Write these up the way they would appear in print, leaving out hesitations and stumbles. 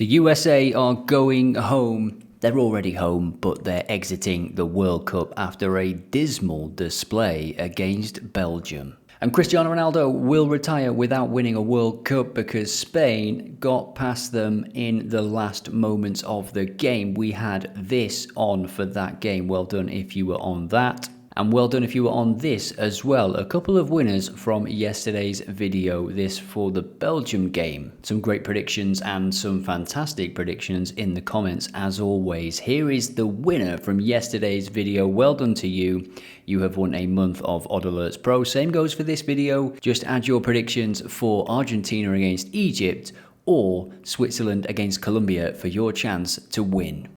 The USA are going home. They're already home, but they're exiting the World Cup after a dismal display against Belgium. And Cristiano Ronaldo will retire without winning a World Cup because Spain got past them in the last moments of the game. We had this on for that game. Well done if you were on that. And well done if you were on this as well. A couple of winners from yesterday's video, this for the Belgium game. Some great predictions and some fantastic predictions in the comments as always. Here is the winner from yesterday's video. Well done to you. You have won a month of OddAlerts Pro. Same goes for this video. Just add your predictions for Argentina against Egypt or Switzerland against Colombia for your chance to win.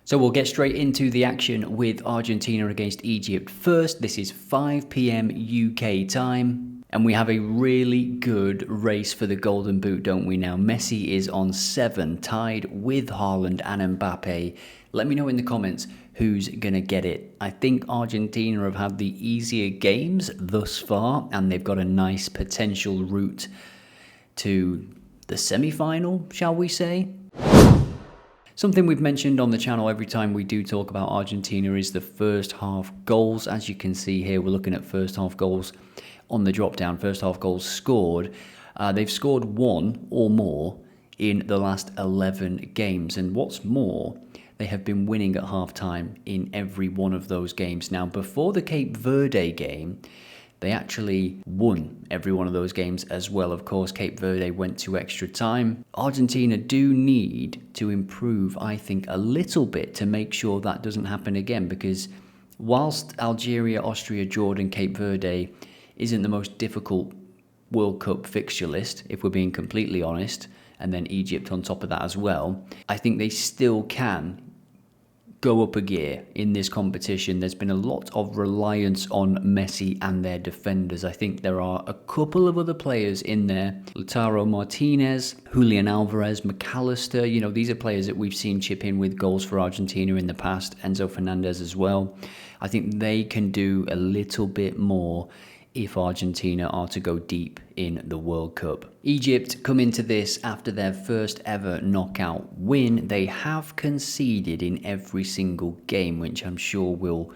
So we'll get straight into the action with Argentina against Egypt first. This is 5 p.m. UK time. And we have a really good race for the Golden Boot, don't we now? Messi is on 7, tied with Haaland and Mbappé. Let me know in the comments who's going to get it. I think Argentina have had the easier games thus far, and they've got a nice potential route to the semi-final, shall we say? Something we've mentioned on the channel every time we do talk about Argentina is the first half goals. As you can see here, we're looking at first half goals on the drop down, first half goals scored. They've scored 1 or more in the last 11 games. And what's more, they have been winning at half time in every one of those games. Now, before the Cape Verde game, they actually won every one of those games as well. Of course, Cape Verde went to extra time. Argentina do need to improve, I think, a little bit to make sure that doesn't happen again, because whilst Algeria, Austria, Jordan, Cape Verde isn't the most difficult World Cup fixture list, if we're being completely honest, and then Egypt on top of that as well, I think they still can go up a gear in this competition. There's been a lot of reliance on Messi and their defenders. I think there are a couple of other players in there. Lautaro Martinez, Julian Alvarez, McAllister. You know, these are players that we've seen chip in with goals for Argentina in the past. Enzo Fernandez as well. I think they can do a little bit more if Argentina are to go deep in the World Cup. Egypt come into this after their first ever knockout win. They have conceded in every single game, which I'm sure will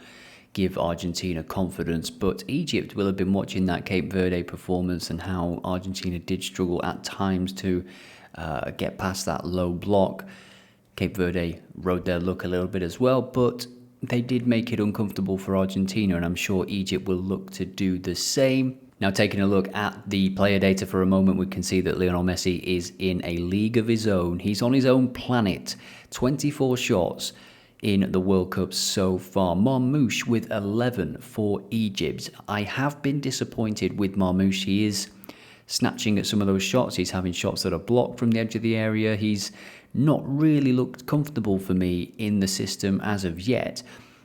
give Argentina confidence, but Egypt will have been watching that Cape Verde performance and how Argentina did struggle at times to get past that low block. Cape Verde rode their luck a little bit as well, but they did make it uncomfortable for Argentina, and I'm sure Egypt will look to do the same. Now, taking a look at the player data for a moment, we can see that Lionel Messi is in a league of his own. He's on his own planet. 24 shots in the World Cup so far. Marmoush with 11 for Egypt. I have been disappointed with Marmoush. He is snatching at some of those shots. He's having shots that are blocked from the edge of the area. He's not really looked comfortable for me in the system as of yet.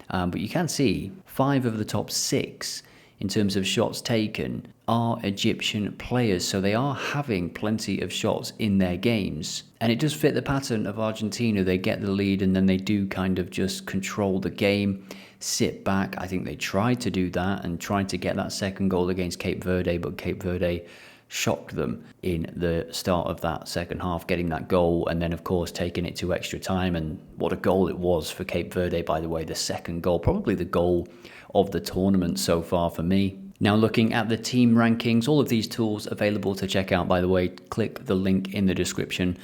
But you can see 5 of the top 6 in terms of shots taken are Egyptian players. So they are having plenty of shots in their games. And it does fit the pattern of Argentina. They get the lead and then they do kind of just control the game, sit back. I think they tried to do that and tried to get that second goal against Cape Verde, but Cape Verde shocked them in the start of that second half, getting that goal and then of course taking it to extra time. And what a goal it was for Cape Verde, by the way. The second goal, probably the goal of the tournament so far for me. Now, looking at the team rankings, all of these tools available to check out, by the way. Click the link in the description.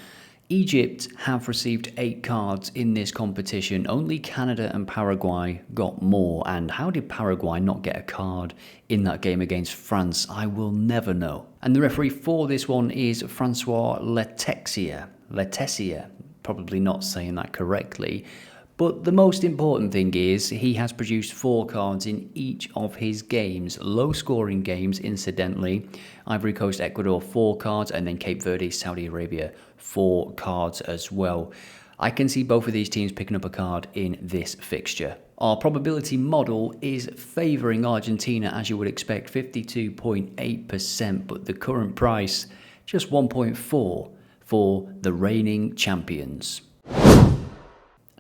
Egypt have received 8 cards in this competition. Only Canada and Paraguay got more. And how did Paraguay not get a card in that game against France? I will never know. And the referee for this one is Francois Letessier. Probably not saying that correctly. But the most important thing is he has produced 4 cards in each of his games. Low-scoring games, incidentally. Ivory Coast, Ecuador, 4 cards. And then Cape Verde, Saudi Arabia, 4 cards as well. I can see both of these teams picking up a card in this fixture. Our probability model is favouring Argentina, as you would expect, 52.8%. But the current price, just 1.4 for the reigning champions.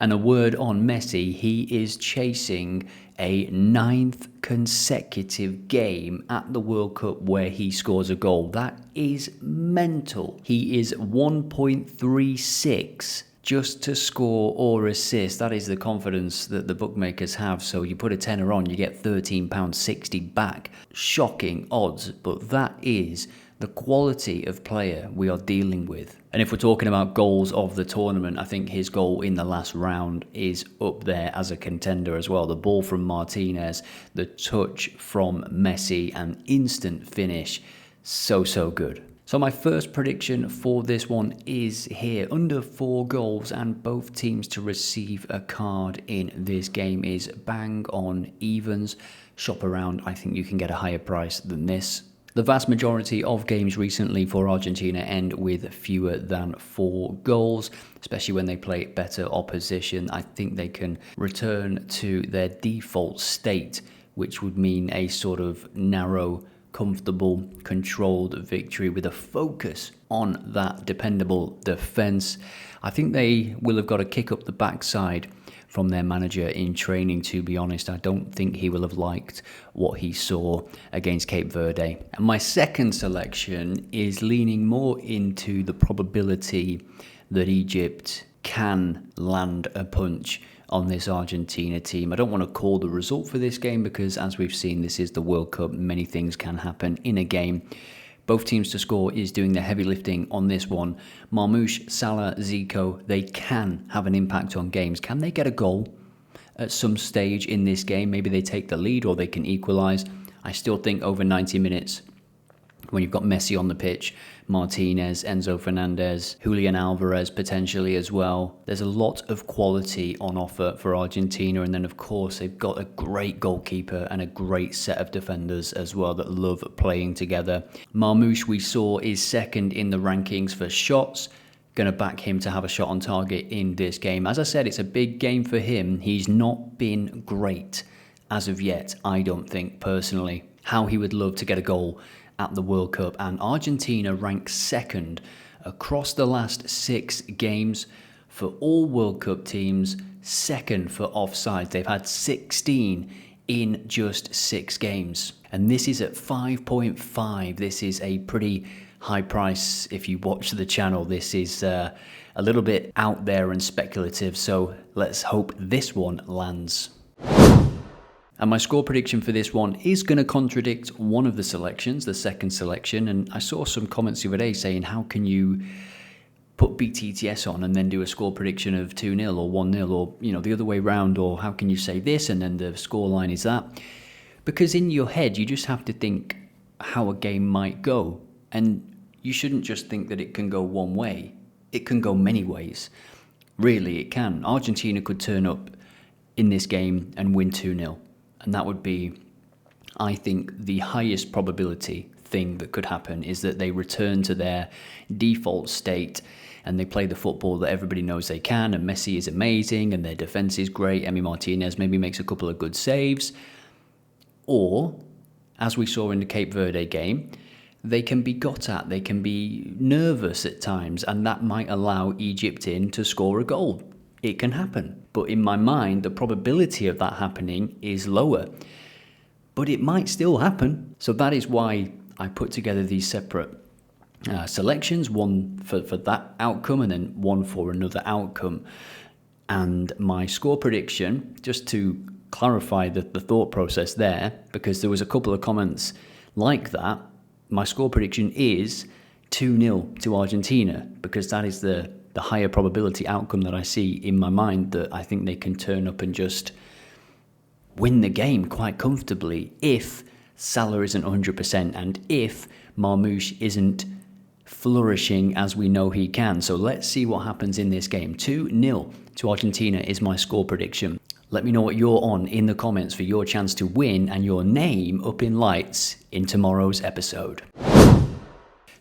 And a word on Messi, he is chasing a 9th consecutive game at the World Cup where he scores a goal. That is mental. He is 1.36 just to score or assist. That is the confidence that the bookmakers have. So you put a tenner on, you get £13.60 back. Shocking odds, but that is the quality of player we are dealing with. And if we're talking about goals of the tournament, I think his goal in the last round is up there as a contender as well. The ball from Martinez, the touch from Messi, and instant finish. So good. So my first prediction for this one is here. Under 4 goals and both teams to receive a card in this game is bang on evens. Shop around, I think you can get a higher price than this. The vast majority of games recently for Argentina end with fewer than 4 goals, especially when they play better opposition. I think they can return to their default state, which would mean a sort of narrow, comfortable, controlled victory with a focus on that dependable defence. I think they will have got a kick up the backside from their manager in training, to be honest. I don't think he will have liked what he saw against Cape Verde. And my second selection is leaning more into the probability that Egypt can land a punch on this Argentina team. I don't want to call the result for this game because, as we've seen, this is the World Cup. Many things can happen in a game. Both teams to score is doing the heavy lifting on this one. Marmoush, Salah, Zico, they can have an impact on games. Can they get a goal at some stage in this game? Maybe they take the lead or they can equalise. I still think over 90 minutes, when you've got Messi on the pitch, Martinez, Enzo Fernandez, Julian Alvarez potentially as well. There's a lot of quality on offer for Argentina, and then of course they've got a great goalkeeper and a great set of defenders as well that love playing together. Marmoush, we saw, is second in the rankings for shots. Going to back him to have a shot on target in this game. As I said, it's a big game for him. He's not been great as of yet, I don't think, personally. How he would love to get a goal at the World Cup. And Argentina ranks second across the last 6 games for all World Cup teams, second for offsides. They've had 16 in just 6 games. And this is at 5.5. This is a pretty high price if you watch the channel. This is a little bit out there and speculative, so let's hope this one lands. And my score prediction for this one is going to contradict one of the selections, the second selection. And I saw some comments the other day saying, how can you put BTTS on and then do a score prediction of 2-0 or 1-0 or, you know, the other way round, or how can you say this and then the score line is that? Because in your head, you just have to think how a game might go. And you shouldn't just think that it can go one way. It can go many ways. Really, it can. Argentina could turn up in this game and win 2-0. And that would be, I think, the highest probability thing that could happen is that they return to their default state and they play the football that everybody knows they can. And Messi is amazing and their defence is great. Emi Martinez maybe makes a couple of good saves. Or, as we saw in the Cape Verde game, they can be got at, they can be nervous at times, and that might allow Egypt in to score a goal. It can happen. But in my mind, the probability of that happening is lower. But it might still happen. So that is why I put together these separate selections, one for that outcome and then one for another outcome. And my score prediction, just to clarify the thought process there, because there was a couple of comments like that, my score prediction is 2-0 to Argentina, because that is the higher probability outcome that I see in my mind, that I think they can turn up and just win the game quite comfortably if Salah isn't 100% and if Marmoush isn't flourishing as we know he can. So let's see what happens in this game. 2-0 to Argentina is my score prediction. Let me know what you're on in the comments for your chance to win and your name up in lights in tomorrow's episode.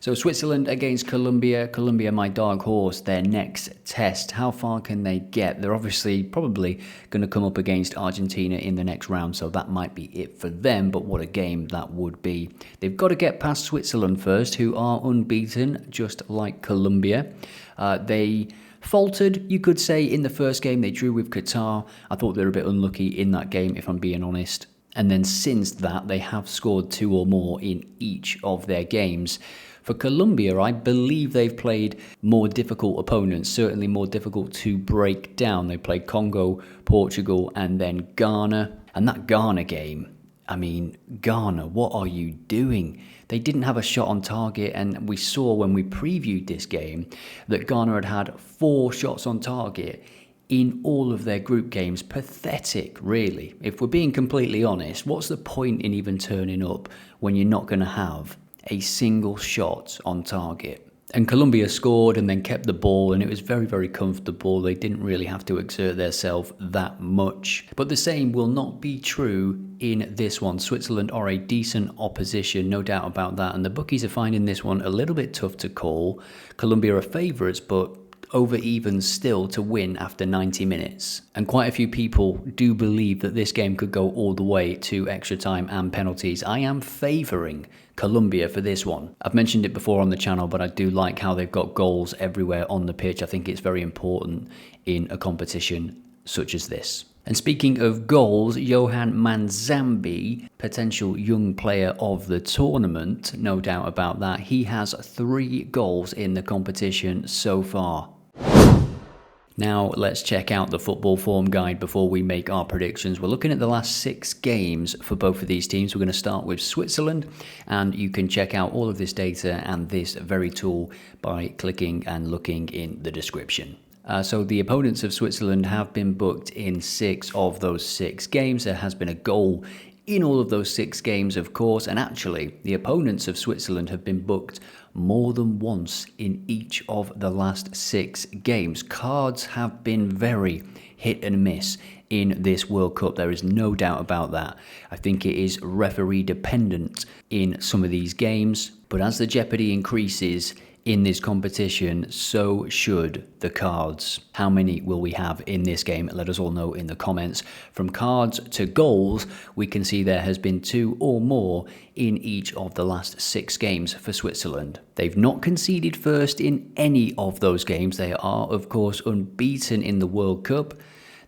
So Switzerland against Colombia. Colombia, my dark horse, their next test. How far can they get? They're obviously probably going to come up against Argentina in the next round, so that might be it for them, but what a game that would be. They've got to get past Switzerland first, who are unbeaten, just like Colombia. They faltered, you could say, in the first game. They drew with Qatar. I thought they were a bit unlucky in that game, if I'm being honest. And then since that, they have scored 2 or more in each of their games. For Colombia, I believe they've played more difficult opponents, certainly more difficult to break down. They played Congo, Portugal, and then Ghana. And that Ghana game, I mean, Ghana, what are you doing? They didn't have a shot on target, and we saw when we previewed this game that Ghana had 4 shots on target in all of their group games. Pathetic, really. If we're being completely honest, what's the point in even turning up when you're not going to have a single shot on target? And Colombia scored and then kept the ball, and it was very, very comfortable. They didn't really have to exert themselves that much. But the same will not be true in this one. Switzerland are a decent opposition, no doubt about that. And the bookies are finding this one a little bit tough to call. Colombia are favourites, but over even still to win after 90 minutes. And quite a few people do believe that this game could go all the way to extra time and penalties. I am favouring Colombia for this one. I've mentioned it before on the channel, but I do like how they've got goals everywhere on the pitch. I think it's very important in a competition such as this. And speaking of goals, Johan Manzambi, potential young player of the tournament, no doubt about that. He has 3 goals in the competition so far. Now let's check out the football form guide before we make our predictions. We're looking at the last 6 games for both of these teams. We're going to start with Switzerland, and you can check out all of this data and this very tool by clicking and looking in the description. So the opponents of Switzerland have been booked in 6 of those 6 games. There has been a goal in all of those 6 games, of course, and actually the opponents of Switzerland have been booked more than once in each of the last 6 games. Cards have been very hit and miss in this World Cup. There is no doubt about that. I think it is referee dependent in some of these games, but as the jeopardy increases in this competition, so should the cards. How many will we have in this game? Let us all know in the comments. From cards to goals, we can see there has been 2 or more in each of the last 6 games for Switzerland. They've not conceded first in any of those games. They are, of course, unbeaten in the World Cup.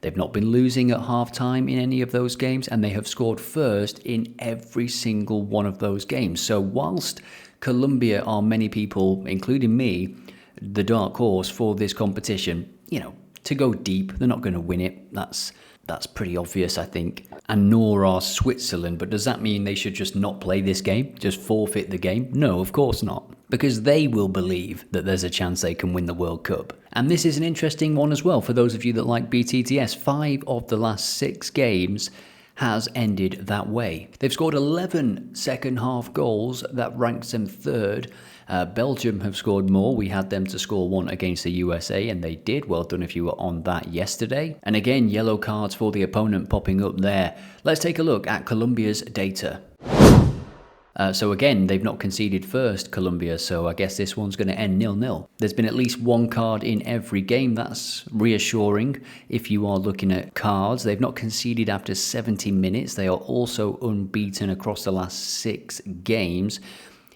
They've not been losing at half-time in any of those games, and they have scored first in every single one of those games. So whilst Colombia are many people, including me, the dark horse for this competition, you know, to go deep, they're not going to win it. That's pretty obvious, I think. And nor are Switzerland. But does that mean they should just not play this game? Just forfeit the game? No, of course not. Because they will believe that there's a chance they can win the World Cup. And this is an interesting one as well for those of you that like BTTS. 5 of the last 6 games has ended that way. They've scored 11 second half goals. That ranks them 3rd. Belgium have scored more. We had them to score 1 against the USA, and they did. Well done if you were on that yesterday. And again, yellow cards for the opponent popping up there. Let's take a look at Colombia's data. So again, they've not conceded first, Colombia, so I guess this one's going to end 0-0. There's been at least 1 card in every game. That's reassuring if you are looking at cards. They've not conceded after 70 minutes. They are also unbeaten across the last 6 games.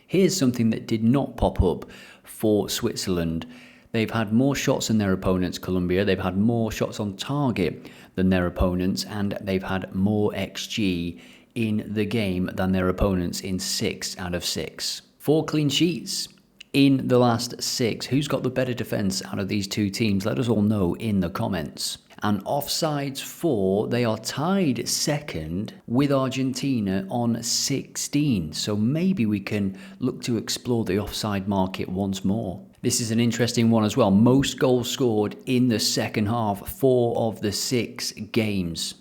Here's something that did not pop up for Switzerland. They've had more shots than their opponents, Colombia. They've had more shots on target than their opponents, and they've had more XG in the game than their opponents in 6 out of 6. 4 clean sheets in the last 6. Who's got the better defence out of these 2 teams? Let us all know in the comments. And offsides for, they are tied 2nd with Argentina on 16. So maybe we can look to explore the offside market once more. This is an interesting one as well. Most goals scored in the second half, 4 of the 6 games.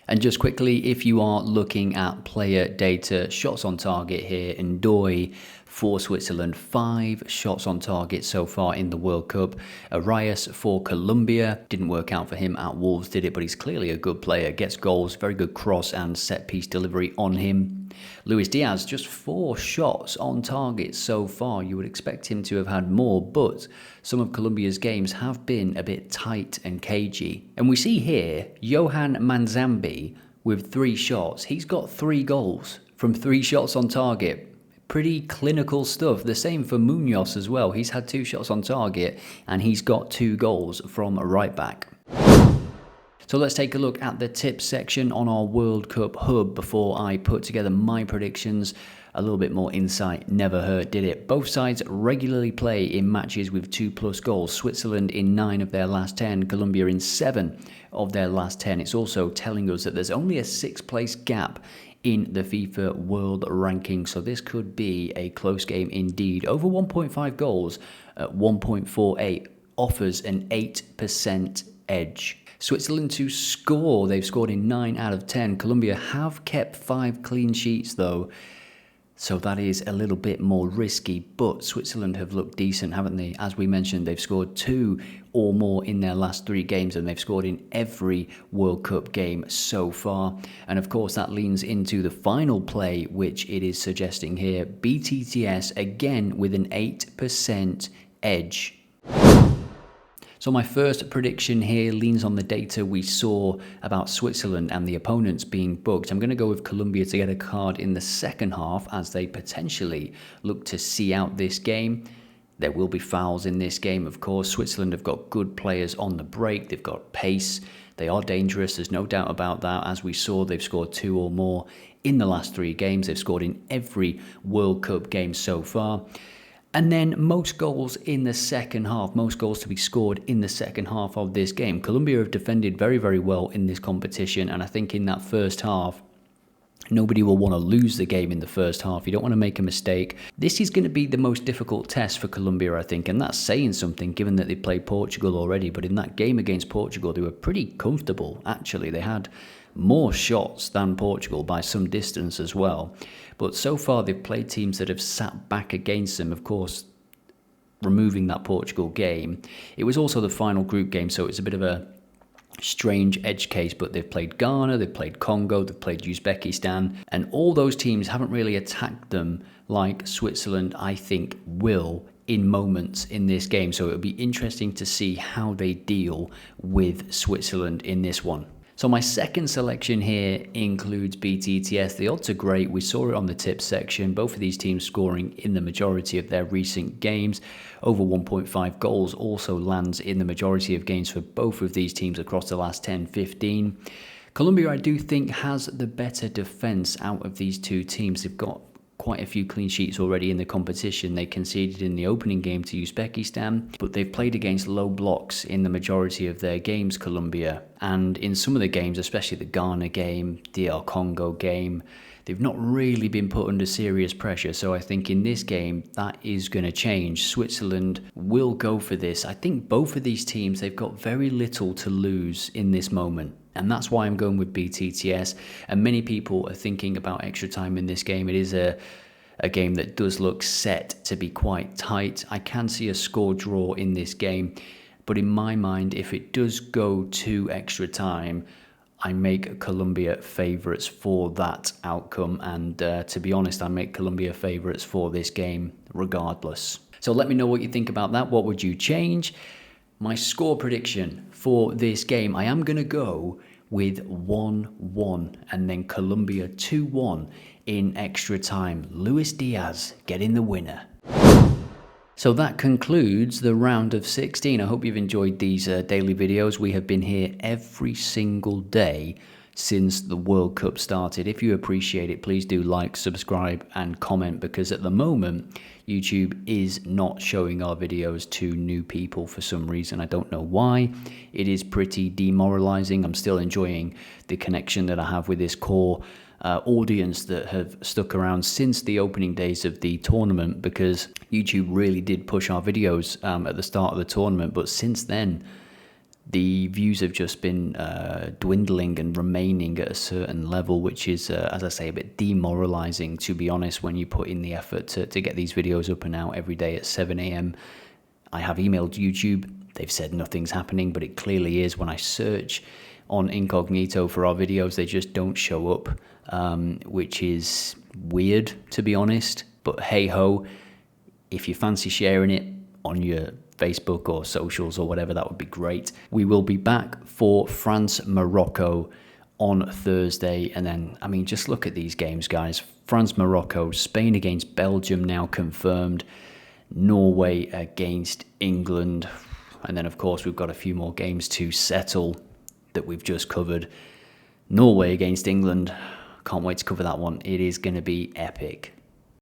And just quickly, if you are looking at player data, shots on target here, Ndoye for Switzerland, 5 shots on target so far in the World Cup. Arias for Colombia, didn't work out for him at Wolves, did it? But he's clearly a good player, gets goals, very good cross and set piece delivery on him. Luis Díaz, just 4 shots on target so far. You would expect him to have had more, but some of Colombia's games have been a bit tight and cagey. And we see here, Johan Manzambi with 3 shots. He's got 3 goals from 3 shots on target. Pretty clinical stuff. The same for Muñoz as well. He's had 2 shots on target and he's got 2 goals from a right back. So let's take a look at the tips section on our World Cup hub before I put together my predictions. A little bit more insight never hurt, did it? Both sides regularly play in matches with 2+ goals. Switzerland in 9 of their last 10, Colombia in 7 of their last 10. It's also telling us that there's only a 6th place gap in the FIFA World Ranking, so this could be a close game indeed. Over 1.5 goals at 1.48 offers an 8% edge. Switzerland to score, they've scored in 9 out of 10. Colombia have kept 5 clean sheets though, so that is a little bit more risky, but Switzerland have looked decent, haven't they? As we mentioned, they've scored 2 or more in their last 3 games, and they've scored in every World Cup game so far. And of course, that leans into the final play, which it is suggesting here. BTTS again with an 8% edge. So my first prediction here leans on the data we saw about Switzerland and the opponents being booked. I'm going to go with Colombia to get a card in the second half as they potentially look to see out this game. There will be fouls in this game, of course. Switzerland have got good players on the break. They've got pace. They are dangerous. There's no doubt about that. As we saw, they've scored 2 or more in the last 3 games. They've scored in every World Cup game so far. And then most goals in the second half, most goals to be scored in the second half of this game. Colombia have defended very, very well in this competition. And I think in that first half, nobody will want to lose the game in the first half. You don't want to make a mistake. This is going to be the most difficult test for Colombia, I think. And that's saying something, given that they played Portugal already. But in that game against Portugal, they were pretty comfortable, actually. They had more shots than Portugal by some distance as well. But so far, they've played teams that have sat back against them, of course, removing that Portugal game. It was also the final group game, so it's a bit of a strange edge case, but they've played Ghana, they've played Congo, they've played Uzbekistan, and all those teams haven't really attacked them like Switzerland, I think, will in moments in this game. So it'll be interesting to see how they deal with Switzerland in this one. So my second selection here includes BTTS. The odds are great. We saw it on the tips section. Both of these teams scoring in the majority of their recent games. Over 1.5 goals also lands in the majority of games for both of these teams across the last 10-15. Colombia, I do think, has the better defence out of these 2 teams. They've got quite a few clean sheets already in the competition. They conceded in the opening game to Uzbekistan, but they've played against low blocks in the majority of their games, Colombia. And in some of the games, especially the Ghana game, DR Congo game, they've not really been put under serious pressure. So I think in this game, that is going to change. Switzerland will go for this. I think both of these teams, they've got very little to lose in this moment. And that's why I'm going with BTTS. And many people are thinking about extra time in this game. It is a game that does look set to be quite tight. I can see a score draw in this game. But in my mind, if it does go to extra time, I make Colombia favourites for that outcome. And to be honest, I make Colombia favourites for this game regardless. So let me know what you think about that. What would you change? My score prediction for this game, I am going to go with 1-1 and then Colombia 2-1 in extra time. Luis Díaz getting the winner. So that concludes the round of 16. I hope you've enjoyed these daily videos. We have been here every single day since the World Cup started. If you appreciate it, please do like, subscribe and comment, because at the moment YouTube is not showing our videos to new people for some reason. I don't know why. It is pretty demoralizing. I'm still enjoying the connection that I have with this core audience that have stuck around since the opening days of the tournament, because YouTube really did push our videos at the start of the tournament, but since then the views have just been dwindling and remaining at a certain level, which is, as I say, a bit demoralizing, to be honest, when you put in the effort to get these videos up and out every day at 7 a.m. I have emailed YouTube. They've said nothing's happening, but it clearly is. When I search on incognito for our videos, they just don't show up, which is weird, to be honest. But hey ho, if you fancy sharing it on your Facebook or socials or whatever, that would be great. We will be back for France-Morocco on Thursday. And then, I mean, just look at these games, guys. France-Morocco, Spain against Belgium now confirmed, Norway against England. And then, of course, we've got a few more games to settle that we've just covered. Norway against England. Can't wait to cover that one. It is going to be epic.